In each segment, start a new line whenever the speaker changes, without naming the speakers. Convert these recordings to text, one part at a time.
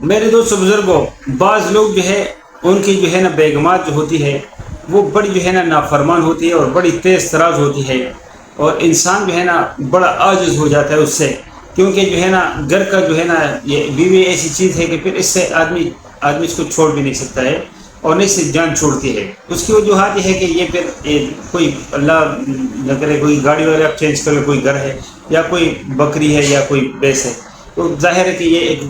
میرے دوست بزرگوں، بعض لوگ جو ہے ان کی جو ہے نا بیگمات جو ہوتی ہے وہ بڑی جو ہے نا نافرمان ہوتی ہے اور بڑی تیز تراز ہوتی ہے، اور انسان جو ہے نا بڑا عاجز ہو جاتا ہے اس سے، کیونکہ جو ہے نا گھر کا جو ہے نا یہ بیوی ایسی چیز ہے کہ پھر اس سے آدمی اس کو چھوڑ بھی نہیں سکتا ہے، اور نہیں سے جان چھوڑتی ہے۔ اس کی وجوہات یہ ہے کہ یہ پھر کوئی اللہ نہ کرے کوئی گاڑی وغیرہ چینج کر لے، کوئی گھر ہے یا کوئی بکری ہے یا کوئی بھینس ہے، تو ظاہر ہے کہ یہ ایک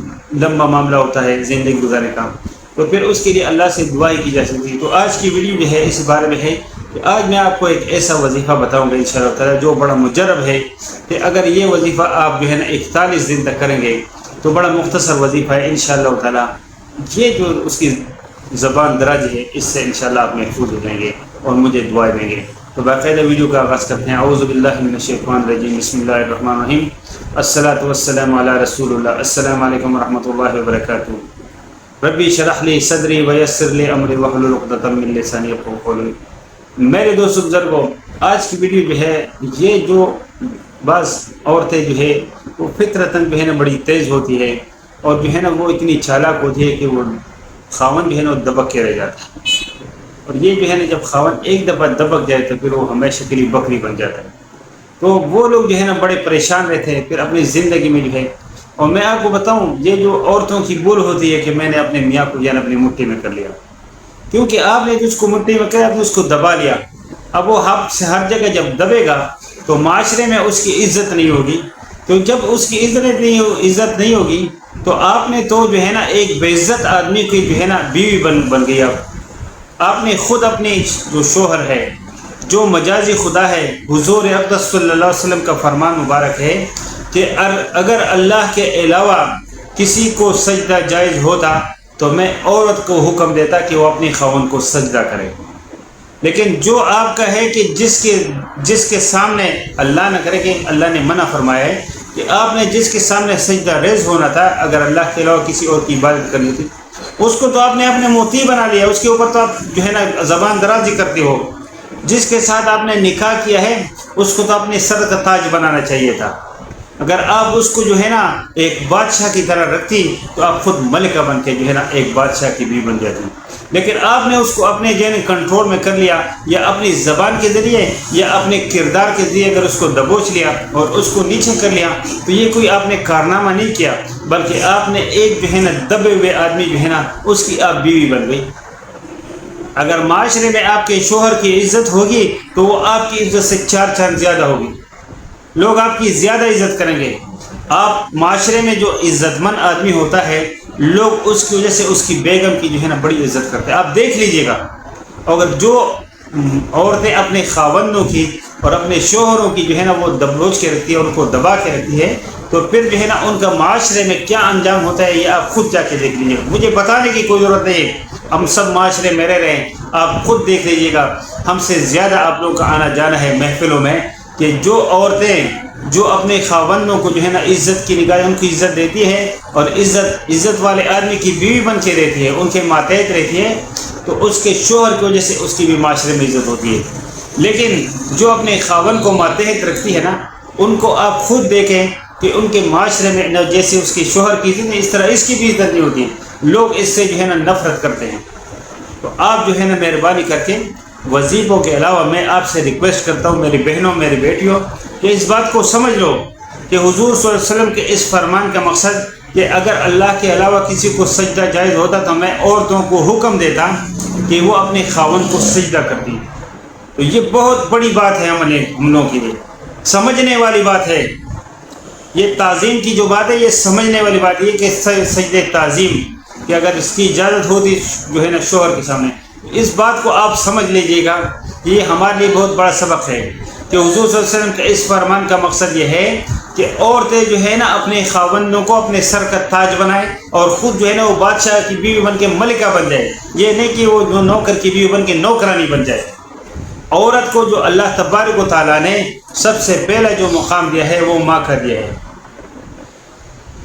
لمبا معاملہ ہوتا ہے زندگی گزارنے کا، تو پھر اس کے لیے اللہ سے دعائیں کی جا سکتی ہے۔ تو آج کی ویڈیو جو ہے اس بارے میں ہے کہ آج میں آپ کو ایک ایسا وظیفہ بتاؤں گا انشاءاللہ تعالی جو بڑا مجرب ہے، کہ اگر یہ وظیفہ آپ جو ہے نا 41 دن تک کریں گے تو بڑا مختصر وظیفہ ہے انشاءاللہ تعالی۔ یہ جو اس کی زبان دراز ہے اس سے انشاءاللہ آپ محفوظ ہو جائیں گے اور مجھے دعائیں دیں گے۔ تو باقاعدہ ویڈیو کا آغاز کرتے ہیں۔ اعوذ باللہ من الشیطان الرجیم، بسم اللہ الرحمن الرحیم، الصلاۃ والسلام علی رسول اللہ۔ السلام علیکم ورحمۃ اللہ وبرکاتہ۔ ربی اشرح لی صدری ویسر لی امری واحلل عقدۃ من لسانی یفقہوا قولی۔ میرے دوست بزرگوں، آج کی ویڈیو جو ہے یہ جو بعض عورتیں جو ہے وہ فطرتاً جو ہے نا بڑی تیز ہوتی ہے، اور جو ہے نا وہ اتنی چالاک ہوتی ہے کہ وہ خاون جو ہے نا وہ دبک کے رہ جاتا ہے، اور یہ جو ہے نا جب خاون ایک دفعہ دبک جائے تو پھر وہ ہمیشہ کے لیے بکری بن جاتا ہے۔ تو وہ لوگ جو ہے نا بڑے پریشان رہتے ہیں پھر اپنی زندگی میں جو ہے۔ اور میں آپ کو بتاؤں، یہ جو عورتوں کی بھول ہوتی ہے کہ میں نے اپنے میاں کو جو ہے نا اپنی مٹھی میں کر لیا، کیونکہ آپ نے جو اس کو مٹھی میں کیا، آپ نے اس کو دبا لیا۔ اب وہ ہر جگہ جب دبے گا تو معاشرے میں اس کی عزت نہیں ہوگی، تو جب اس کی عزت نہیں ہوگی تو آپ نے تو جو ہے نا ایک بے عزت آدمی کی جو ہے نا بیوی بن گئی۔ آپ نے خود اپنے جو شوہر ہے، جو مجازی خدا ہے، حضور اقدس صلی اللہ علیہ وسلم کا فرمان مبارک ہے کہ اگر اللہ کے علاوہ کسی کو سجدہ جائز ہوتا تو میں عورت کو حکم دیتا کہ وہ اپنی خاوند کو سجدہ کرے، لیکن جو آپ کا ہے کہ جس کے سامنے اللہ نہ کرے کہ اللہ نے منع فرمایا ہے کہ آپ نے جس کے سامنے سجدہ ریز ہونا تھا، اگر اللہ کے علاوہ کسی اور کی عبادت کرنی تھی، اس کو تو آپ نے اپنے موتی بنا لیا، اس کے اوپر تو آپ جو ہے نا زبان درازی کرتے ہو۔ جس کے ساتھ آپ نے نکاح کیا ہے اس کو تو اپنے سر کا تاج بنانا چاہیے تھا۔ اگر آپ اس کو جو ہے نا ایک بادشاہ کی طرح رکھتی تو آپ خود ملکہ بن کے جو ہے نا ایک بادشاہ کی بیوی بن جاتی، لیکن آپ نے اس کو اپنے جو ہے کنٹرول میں کر لیا، یا اپنی زبان کے ذریعے یا اپنے کردار کے ذریعے اگر اس کو دبوچ لیا اور اس کو نیچے کر لیا، تو یہ کوئی آپ نے کارنامہ نہیں کیا، بلکہ آپ نے ایک جو ہے نا دبے ہوئے آدمی جو ہے نا اس کی آپ بیوی بن گئی۔ اگر معاشرے میں آپ کے شوہر کی عزت ہوگی تو وہ آپ کی عزت سے چار چاند زیادہ ہوگی، لوگ آپ کی زیادہ عزت کریں گے۔ آپ معاشرے میں جو عزت مند آدمی ہوتا ہے، لوگ اس کی وجہ سے اس کی بیگم کی جو ہے نا بڑی عزت کرتے ہیں۔ آپ دیکھ لیجئے گا، اگر جو عورتیں اپنے خاوندوں کی اور اپنے شوہروں کی جو ہے نا وہ دبوچ کے رکھتی ہے، ان کو دبا کے رکھتی ہے، تو پھر جو ہے نا ان کا معاشرے میں کیا انجام ہوتا ہے یہ آپ خود جا کے دیکھ لیجیے گا۔ مجھے بتانے کی کوئی ضرورت نہیں ہے، ہم سب معاشرے میں رہ رہے ہیں، آپ خود دیکھ لیجیے گا۔ ہم سے زیادہ آپ لوگوں کا آنا جانا ہے محفلوں میں، کہ جو عورتیں جو اپنے خاوندوں کو جو ہے نا عزت کی نگاہ ان کی عزت دیتی ہے اور عزت والے آدمی کی بیوی بن کے رہتی ہے، ان کے ماتحت رہتی ہے، تو اس کے شوہر کی وجہ سے اس کی بھی معاشرے میں عزت ہوتی ہے۔ لیکن جو اپنے خاوند کو ماتحت رکھتی ہے نا، ان کو آپ خود دیکھیں کہ ان کے معاشرے میں جیسے اس کے شوہر کی عزت ہے اس طرح اس کی بھی عزت نہیں ہوتی، لوگ اس سے جو ہے نا نفرت کرتے ہیں۔ تو آپ جو ہے نا مہربانی کر کے وظیفوں کے علاوہ میں آپ سے ریکویسٹ کرتا ہوں، میری بہنوں میری بیٹیوں، کہ اس بات کو سمجھ لو کہ حضور صلی اللہ علیہ وسلم کے اس فرمان کا مقصد کہ اگر اللہ کے علاوہ کسی کو سجدہ جائز ہوتا تو میں عورتوں کو حکم دیتا کہ وہ اپنے خاوند کو سجدہ کرتی۔ تو یہ بہت بڑی بات ہے ہم لوگوں کے لیے، سمجھنے والی بات ہے۔ یہ تعظیم کی جو بات ہے یہ سمجھنے والی بات ہے کہ سجدہ تعظیم، کہ اگر اس کی اجازت ہوتی جو ہے نا شوہر کے سامنے، اس بات کو آپ سمجھ لیجئے گا۔ یہ ہمارے لیے بہت بڑا سبق ہے کہ حضور صلی اللہ علیہ وسلم کے اس فرمان کا مقصد یہ ہے کہ عورتیں جو ہے نا اپنے خاوندوں کو اپنے سر کا تاج بنائیں اور خود جو ہے نا وہ بادشاہ کی بیوی بن کے ملکہ بن جائے، یہ نہیں کہ وہ نوکر کی بیوی بن کے نوکرانی بن جائے۔ عورت کو جو اللہ تبارک و تعالیٰ نے سب سے پہلا جو مقام دیا ہے وہ ماں کا دیا ہے،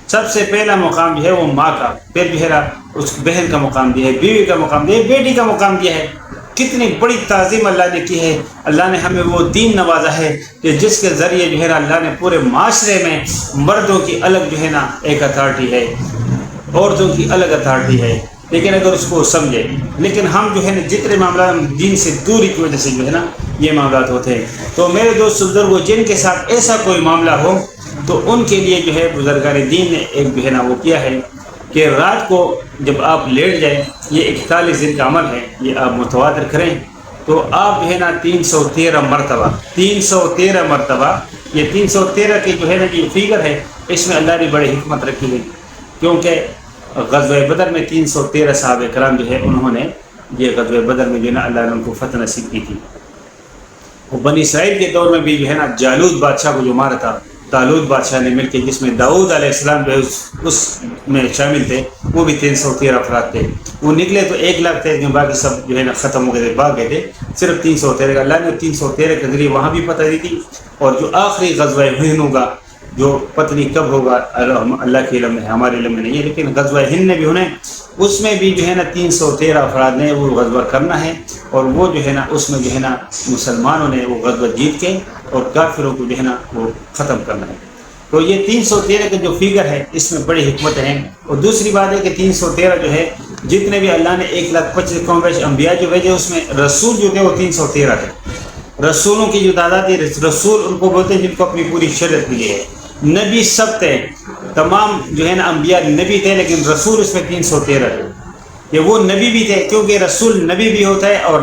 سب سے پہلا مقام جو ہے وہ ماں کا، پھر جو ہے اس بہن کا مقام دیا ہے، بیوی کا مقام دیا ہے، بیٹی کا مقام دیا ہے۔ کتنی بڑی تعظیم اللہ نے کی ہے۔ اللہ نے ہمیں وہ دین نوازا ہے کہ جس کے ذریعے جو ہے نا اللہ نے پورے معاشرے میں مردوں کی الگ جو ہے نا ایک اتھارٹی ہے، عورتوں کی الگ اتھارٹی ہے، لیکن اگر اس کو سمجھے. لیکن ہم جو ہے نا جتنے معاملات دین سے دوری کی وجہ سے جو ہے نا یہ معاملات ہوتے ہیں. تو میرے دوست بزرگوں، جن کے ساتھ ایسا کوئی معاملہ ہو تو ان کے لیے جو ہے بزرگان دین نے ایک جو ہے نا وہ کیا ہے کہ رات کو جب آپ لیٹ جائیں، یہ 41 دن کا عمل ہے، یہ آپ متواتر کریں. تو آپ جو ہے نا 313 مرتبہ یہ 313 کی جو ہے نا یہ فگر ہے، اس میں اللہ نے بڑی حکمت رکھی ہے. کیونکہ غزوہ بدر میں 313 صحابہ کرام جو ہے انہوں نے یہ غزوہ بدر میں جو ہے نا اللہ نے ان کو فتح نصیب کی تھی. وہ بنی اسرائیل کے دور میں بھی جو ہے نا جالوت بادشاہ کو جو مارا تھا، طالوت بادشاہ نے مل کے، جس میں داؤد علیہ السلام جو ہے اس میں شامل تھے، وہ بھی 313 افراد تھے. وہ نکلے تو 1 لاکھ تھے، لیکن باقی سب جو ہے نا ختم ہو گئے تھے، بھاگ گئے تھے. صرف 313 اللہ نے 313 کے ذریعے وہاں بھی فتح دی تھی. اور جو آخری غزوہ ہند ہوگا، جو پتہ نہیں کب ہوگا، اللہ کے علم میں ہے، ہمارے علم میں نہیں ہے، لیکن غزوہ ہند میں بھی ہونا ہے. اس میں بھی جو ہے نا 313 افراد نے وہ غزوہ کرنا ہے. اور وہ جو ہے نا اس میں جو ہے نا مسلمانوں نے وہ غزوہ جیت کے اور کافروں کو جو ہے نا وہ ختم کرنا ہے. تو یہ 313 کا جو فگر ہے اس میں بڑی حکمت ہیں. اور دوسری بات ہے کہ 313 جو ہے جتنے بھی اللہ نے 1,25,000 کم بیش انبیاء جو بھیجے، اس میں رسول جو تھے وہ 313 تھے. رسولوں کی جو تعداد ہے، رسول ان کو بولتے ہیں جن کو اپنی پوری شریعت ملی ہے. نبی سب تھے، تمام جو ہے نا انبیاء نبی تھے، لیکن رسول اس میں 313 تھے. کہ وہ نبی بھی تھے، کیونکہ رسول نبی بھی ہوتا ہے اور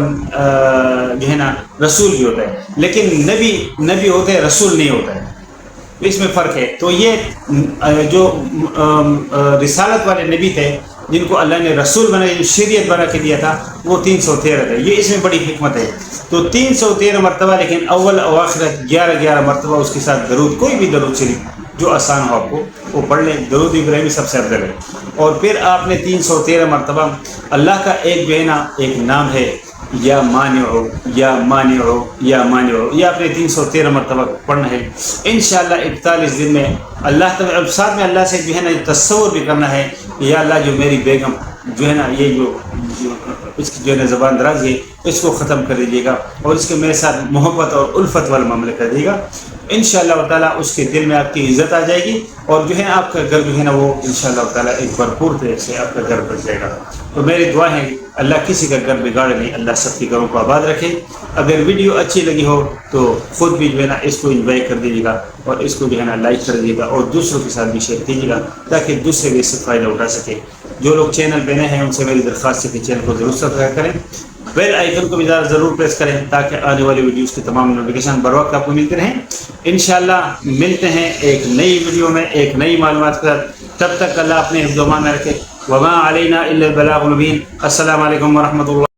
جو ہے نا رسول بھی ہوتا ہے. لیکن نبی ہوتے ہیں، رسول نہیں ہوتا ہے، اس میں فرق ہے. تو یہ جو رسالت والے نبی تھے، جن کو اللہ نے رسول بنا، جو شریعت بنا کے دیا تھا، وہ 313 تھے. یہ اس میں بڑی حکمت ہے. تو 313 مرتبہ، لیکن اول و آخر 11 مرتبہ اس کے ساتھ درود، کوئی بھی درود شریف جو آسان ہو آپ کو وہ پڑھ لیں. درود ابراہیمی سب سے افضل ہے. اور پھر آپ نے 313 مرتبہ اللہ کا ایک جو ہے نا ایک نام ہے، یا مانع، یا مانع، یا مانع، یہ آپ نے 313 مرتبہ پڑھنا ہے. انشاءاللہ 41 دن میں اللہ تعالیٰ ساتھ میں اللہ سے جو ہے نا تصور بھی کرنا ہے کہ یا اللہ جو میری بیگم جو ہے نا یہ جو اس کی جو ہے نا زبان دراز ہے، اس کو ختم کر دیجیے گا اور اس کے میرے ساتھ محبت اور الفت والا معاملہ کر دیے گا. انشاءاللہ تعالیٰ اس کے دل میں آپ کی عزت آ جائے گی اور جو ہے آپ کا گھر جو ہے نا وہ انشاءاللہ تعالیٰ ایک بھرپور طرح سے آپ کا گھر بن جائے گا. تو میری دعا ہے اللہ کسی کا گھر بگاڑے نہیں، اللہ سب کے گھروں کو آباد رکھے. اگر ویڈیو اچھی لگی ہو تو خود بھی جو ہے نا اس کو انجوائے کر دیجیے گا اور اس کو جو ہے نا لائک کر دیجیے گا اور دوسروں کے ساتھ بھی شیئر کیجیے گا تاکہ دوسرے بھی اس سے فائدہ اٹھا سکے. جو لوگ چینل پہ نئے ہیں ان سے میری درخواست ہے کہ چینل کو ضرور سبسکرائب کریں، بیل آئیکن کو بھی ضرور پریس کریں تاکہ آنے والی ویڈیوز کی تمام نوٹیفیکیشن بر وقت آپ کو ملتے رہیں. انشاءاللہ ملتے ہیں ایک نئی ویڈیو میں ایک نئی معلومات کے ساتھ. تب تک اللہ اپنے حفظ و امان میں رکھے. وما علینا الا البلاغ المبین. السلام علیکم ورحمۃ اللہ.